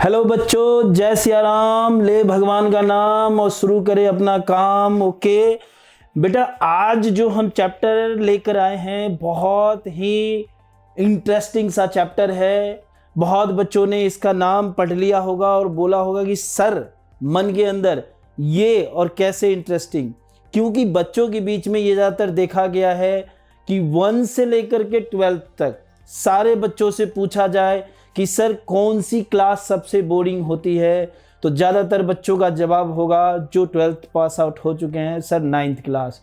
Hello बच्चों, जय सिया राम। ले भगवान का नाम और शुरू करें अपना काम। ओके बेटा, आज जो हम चैप्टर लेकर आए हैं बहुत ही इंटरेस्टिंग सा चैप्टर है। बहुत बच्चों ने इसका नाम पढ़ लिया होगा और बोला होगा कि सर मन के अंदर ये और कैसे इंटरेस्टिंग, क्योंकि बच्चों के बीच में ये ज़्यादातर देखा गया है कि 1 से लेकर के 12th तक सारे बच्चों से पूछा जाए कि सर कौन सी क्लास सबसे बोरिंग होती है, तो ज़्यादातर बच्चों का जवाब होगा जो 12th पास आउट हो चुके हैं, सर 9th क्लास।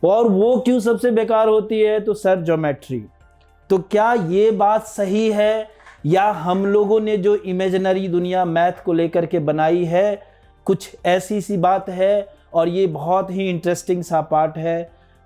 और वो क्यों सबसे बेकार होती है, तो सर ज्योमेट्री। तो क्या ये बात सही है या हम लोगों ने जो इमेजिनरी दुनिया मैथ को लेकर के बनाई है, कुछ ऐसी सी बात है। और ये बहुत ही इंटरेस्टिंग सा पार्ट है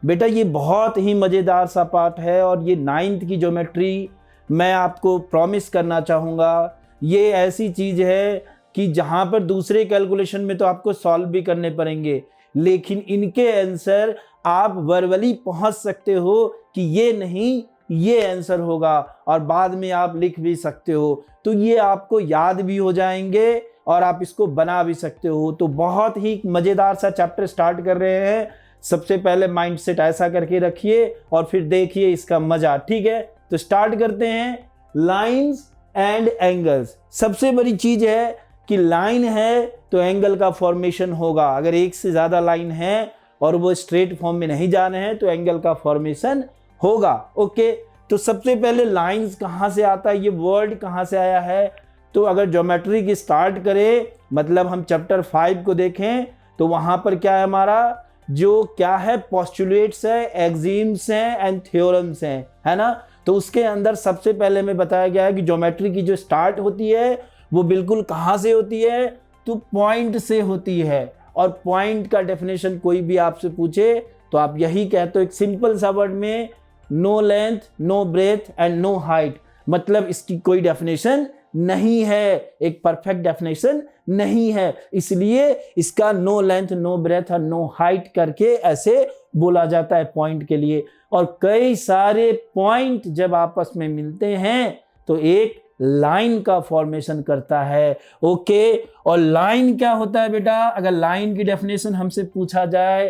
बेटा, ये बहुत ही मज़ेदार सा पार्ट है। और ये 9th की ज्योमेट्री मैं आपको प्रॉमिस करना चाहूँगा, ये ऐसी चीज़ है कि जहाँ पर दूसरे कैलकुलेशन में तो आपको सॉल्व भी करने पड़ेंगे, लेकिन इनके आंसर आप वर्बली पहुँच सकते हो कि ये नहीं ये आंसर होगा, और बाद में आप लिख भी सकते हो, तो ये आपको याद भी हो जाएंगे और आप इसको बना भी सकते हो। तो बहुत ही मज़ेदार सा चैप्टर स्टार्ट कर रहे हैं। सबसे पहले माइंडसेट ऐसा करके रखिए और फिर देखिए इसका मज़ा, ठीक है। तो स्टार्ट करते हैं। Lines and angles. सबसे बड़ी चीज है कि लाइन है तो एंगल का फॉर्मेशन होगा। अगर एक से ज्यादा लाइन है और वो स्ट्रेट फॉर्म में नहीं जा रहे हैं तो एंगल का फॉर्मेशन होगा। ओके, तो सबसे पहले लाइंस कहाँ से आता है, ये वर्ड कहाँ से आया है, तो अगर ज्योमेट्री की स्टार्ट करें, मतलब हम चैप्टर 5 को देखें तो वहां पर क्या है, हमारा जो क्या है, पोस्टुलेट्स है, एक्सिम्स हैं एंड थ्योरम्स हैं, है ना। तो उसके अंदर सबसे पहले में बताया गया है कि ज्योमेट्री की जो स्टार्ट होती है वो बिल्कुल कहाँ से होती है, तो पॉइंट से होती है। और पॉइंट का डेफिनेशन कोई भी आपसे पूछे तो आप यही कहते हो एक सिंपल सा वर्ड में, no length no breadth and no height. मतलब इसकी कोई डेफिनेशन नहीं है, एक परफेक्ट डेफिनेशन नहीं है, इसलिए इसका नो लेंथ नो ब्रेथ और नो हाइट करके ऐसे बोला जाता है पॉइंट के लिए। और कई सारे पॉइंट जब आपस में मिलते हैं तो एक लाइन का फॉर्मेशन करता है। ओके, और लाइन क्या होता है बेटा, अगर लाइन की डेफिनेशन हमसे पूछा जाए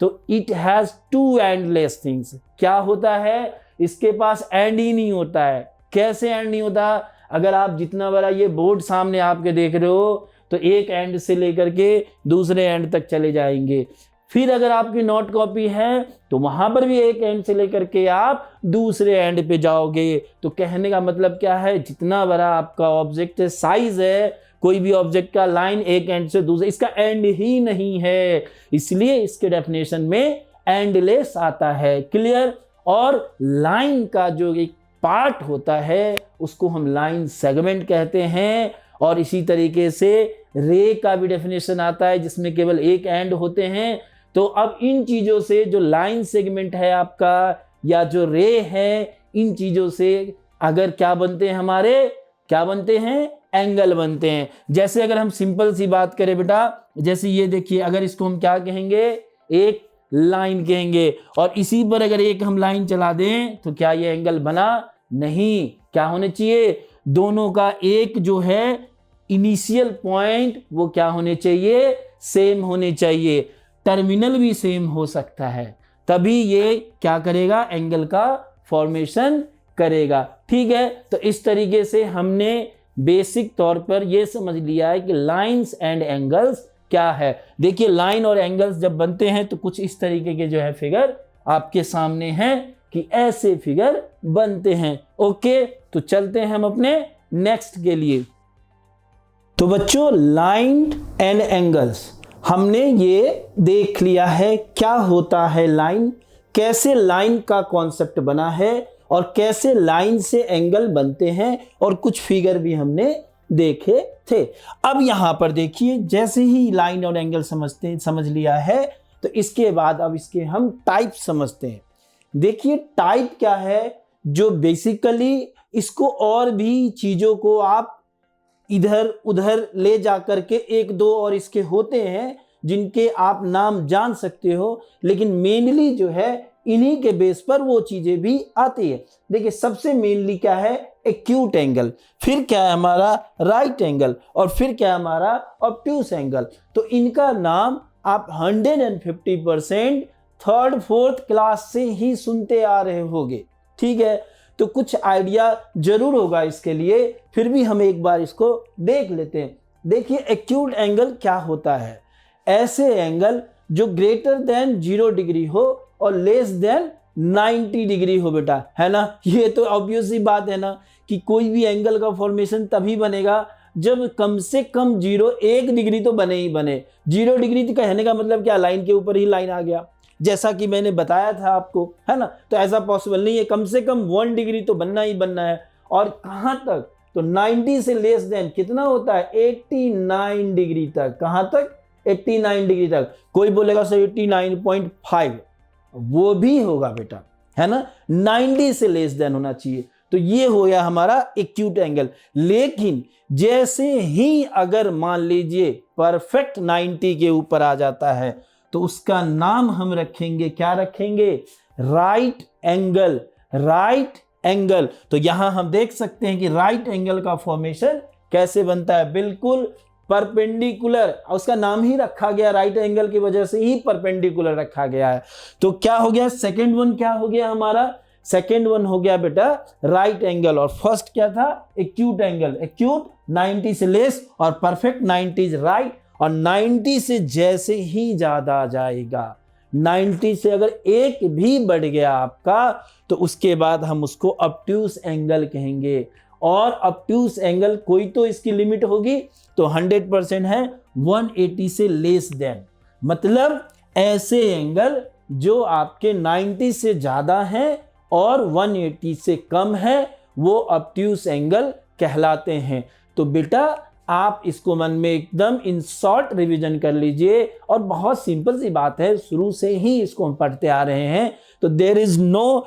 तो it has two endless things. क्या होता है, इसके पास एंड ही नहीं होता है। कैसे एंड नहीं होता, अगर आप जितना बड़ा ये बोर्ड सामने आपके देख रहे हो तो एक एंड से लेकर के दूसरे एंड तक चले जाएंगे। फिर अगर आपकी नोट कॉपी है तो वहां पर भी एक एंड से लेकर के आप दूसरे एंड पे जाओगे। तो कहने का मतलब क्या है, जितना बड़ा आपका ऑब्जेक्ट है, साइज है कोई भी ऑब्जेक्ट का, लाइन एक एंड से दूसरे, इसका एंड ही नहीं है, इसलिए इसके डेफिनेशन में एंडलेस आता है। क्लियर। और लाइन का जो एक पार्ट होता है उसको हम लाइन सेगमेंट कहते हैं। और इसी तरीके से रे का भी डेफिनेशन आता है जिसमें केवल एक एंड होते हैं। तो अब इन चीजों से जो लाइन सेगमेंट है आपका या जो रे है, इन चीजों से अगर क्या बनते हैं, हमारे क्या बनते हैं, एंगल बनते हैं। जैसे अगर हम सिंपल सी बात करें बेटा, जैसे ये देखिए, अगर इसको हम क्या कहेंगे, एक लाइन कहेंगे, और इसी पर अगर एक हम लाइन चला दें तो क्या ये एंगल बना, नहीं। क्या होने चाहिए, दोनों का एक जो है इनिशियल पॉइंट वो क्या होने चाहिए, सेम होने चाहिए। टर्मिनल भी सेम हो सकता है, तभी ये क्या करेगा, एंगल का फॉर्मेशन करेगा। ठीक है, तो इस तरीके से हमने बेसिक तौर पर ये समझ लिया है कि लाइंस एंड एंगल्स क्या है। देखिए लाइन और एंगल्स जब बनते हैं तो कुछ इस तरीके के जो है फिगर आपके सामने हैं कि ऐसे फिगर बनते हैं। ओके, तो चलते हैं हम अपने नेक्स्ट के लिए। तो बच्चों, लाइन एंड एंगल्स हमने ये देख लिया है क्या होता है लाइन, कैसे लाइन का कॉन्सेप्ट बना है और कैसे लाइन से एंगल बनते हैं, और कुछ फिगर भी हमने देखे थे। अब यहां पर देखिए, जैसे ही लाइन और एंगल समझ लिया है तो इसके बाद अब इसके हम टाइप समझते हैं। देखिए टाइप क्या है, जो बेसिकली इसको और भी चीजों को आप इधर उधर ले जा करके एक दो और इसके होते हैं जिनके आप नाम जान सकते हो, लेकिन मेनली जो है इन्हीं के बेस पर वो चीजें भी आती है। देखिए सबसे मेनली क्या है, एक्यूट एंगल, फिर क्या है हमारा राइट एंगल, और फिर क्या है हमारा ऑब्ट्यूस एंगल। तो इनका नाम आप 150% थर्ड फोर्थ क्लास से ही सुनते आ रहे होंगे, ठीक है। तो कुछ आइडिया जरूर होगा इसके लिए, फिर भी हम एक बार इसको देख लेते हैं। देखिए एक्यूट एंगल क्या होता है, ऐसे एंगल जो ग्रेटर देन 0 डिग्री हो और लेस देन 90 डिग्री हो बेटा, है ना। ये तो ऑब्वियस सी बात है ना कि कोई भी एंगल का फॉर्मेशन तभी बनेगा जब कम से कम 1 डिग्री तो बने ही बने। 0 डिग्री तो कहने का मतलब क्या, लाइन के ऊपर ही लाइन आ गया, जैसा कि मैंने बताया था आपको, है ना। तो ऐसा पॉसिबल नहीं है, कम से कम 1 डिग्री तो बनना ही बनना है। और कहां तक, तो 90 से लेस देन कितना होता है, 89 डिग्री तक। कहां तक, 89 डिग्री तक। कोई बोलेगा सर 89.5, वो भी होगा बेटा, है ना। 90 से लेस देन होना चाहिए। तो ये हो गया हमारा एक्यूट एंगल। लेकिन जैसे ही अगर मान लीजिए परफेक्ट 90 के ऊपर आ जाता है तो उसका नाम हम रखेंगे, क्या रखेंगे, राइट एंगल। राइट एंगल, तो यहां हम देख सकते हैं कि राइट एंगल का फॉर्मेशन कैसे बनता है, बिल्कुल परपेंडिकुलर। उसका नाम ही रखा गया राइट एंगल की वजह से ही परपेंडिकुलर रखा गया है। तो क्या हो गया, सेकंड वन क्या हो गया हमारा, सेकंड वन हो गया बेटा राइट एंगल। और फर्स्ट क्या था, एक्यूट एंगल। एक्यूट 90 से लेस और परफेक्ट 90 राइट। और 90 से जैसे ही ज्यादा जाएगा, 90 से अगर एक भी बढ़ गया आपका, तो उसके बाद हम उसको ऑब्ट्यूस एंगल कहेंगे। और ऑब्ट्यूस एंगल कोई तो इसकी लिमिट होगी, तो 100% है 180 से लेस देन। मतलब ऐसे एंगल जो आपके 90 से ज्यादा हैं और 180 से कम है, वो ऑब्ट्यूस एंगल कहलाते हैं। तो बेटा आप इसको मन में एकदम इन शॉर्ट रिवीजन कर लीजिए। और बहुत सिंपल सी बात है, शुरू से ही इसको हम पढ़ते आ रहे हैं। तो देयर इज नो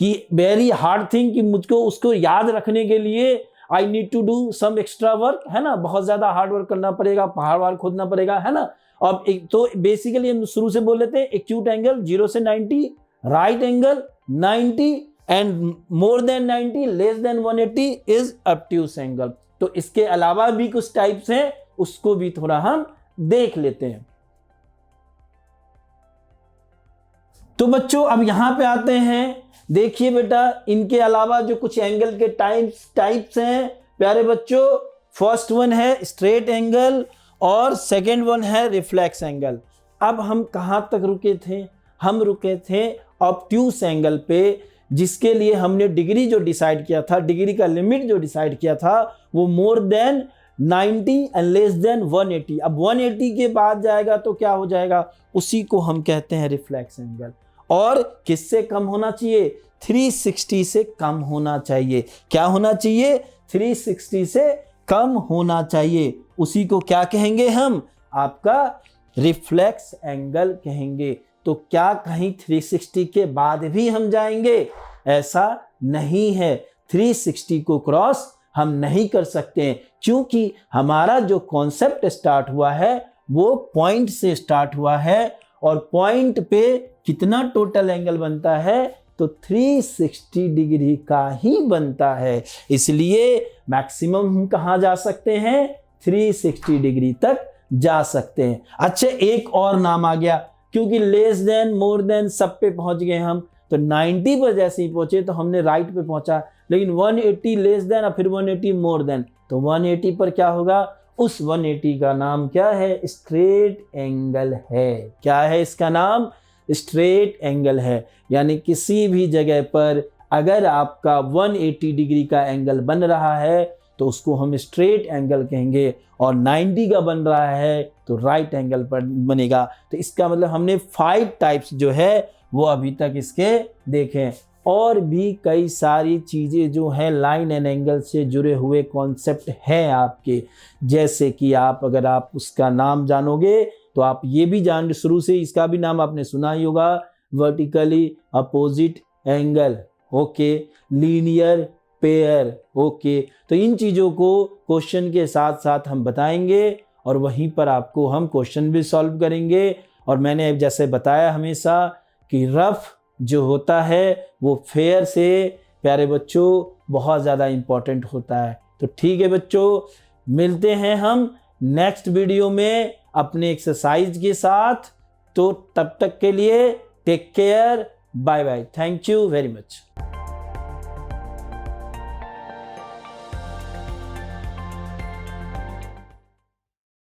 कि वेरी हार्ड थिंग कि मुझको उसको याद रखने के लिए I need to do some extra work, है ना। बहुत ज्यादा हार्ड वर्क करना पड़ेगा, पहाड़ वार खोदना पड़ेगा, है ना। अब तो बेसिकली हम शुरू से बोल लेते हैं, एक्यूट एंगल 0 से 90, right angle 90 and more than 90, less than 180 is obtuse angle. तो इसके अलावा भी कुछ टाइप्स हैं, उसको भी थोड़ा हम देख लेते हैं। तो बच्चों अब यहां पे आते हैं। देखिए बेटा इनके अलावा जो कुछ एंगल के टाइप्स हैं प्यारे बच्चों, फर्स्ट वन है स्ट्रेट एंगल और सेकंड वन है रिफ्लेक्स एंगल। अब हम कहां तक रुके थे, हम रुके थे ऑब्ट्यूस एंगल पे, जिसके लिए हमने डिग्री जो डिसाइड किया था, डिग्री का लिमिट जो डिसाइड किया था, वो more than 90 and less than 180। अब 180 के बाद जाएगा तो क्या हो जाएगा, उसी को हम कहते हैं रिफ्लेक्स एंगल। और किससे कम होना चाहिए, 360 से कम होना चाहिए। क्या होना चाहिए, 360 से कम होना चाहिए। उसी को क्या कहेंगे हम, आपका रिफ्लेक्स एंगल कहेंगे। तो क्या कहीं 360 के बाद भी हम जाएंगे, ऐसा नहीं है। 360 को क्रॉस हम नहीं कर सकते हैं, क्योंकि हमारा जो कॉन्सेप्ट स्टार्ट हुआ है वो पॉइंट से स्टार्ट हुआ है। और पॉइंट पे कितना टोटल एंगल बनता है, तो 360 डिग्री का ही बनता है। इसलिए मैक्सिमम हम कहाँ जा सकते हैं, 360 डिग्री तक जा सकते हैं। अच्छा एक और नाम आ गया, क्योंकि लेस देन मोर देन सब पे पहुंच गए हम। तो 90 पर जैसे ही पहुंचे तो हमने राइट पे पहुंचा, लेकिन 180 लेस देन और फिर 180 मोर देन, तो 180 पर क्या होगा, उस 180 का नाम क्या है, स्ट्रेट एंगल है। क्या है इसका नाम, स्ट्रेट एंगल है। यानी किसी भी जगह पर अगर आपका 180 डिग्री का एंगल बन रहा है तो उसको हम स्ट्रेट एंगल कहेंगे, और 90 का बन रहा है तो राइट एंगल पर बनेगा। तो इसका मतलब हमने 5 टाइप्स जो है वो अभी तक इसके देखें। और भी कई सारी चीज़ें जो हैं लाइन एंड एंगल से जुड़े हुए कॉन्सेप्ट हैं आपके, जैसे कि अगर आप उसका नाम जानोगे तो आप ये भी जान, शुरू से इसका भी नाम आपने सुना ही होगा, vertically opposite angle, okay, linear pair, okay. तो इन चीज़ों को क्वेश्चन के साथ साथ हम बताएंगे और वहीं पर आपको हम क्वेश्चन भी सॉल्व करेंगे। और मैंने जैसे बताया हमेशा कि रफ जो होता है वो फेयर से प्यारे बच्चों बहुत ज़्यादा इम्पोर्टेंट होता है। तो ठीक है बच्चों, मिलते हैं हम नेक्स्ट वीडियो में अपने एक्सरसाइज के साथ। तो तब तक के लिए take care, bye bye, thank you very much.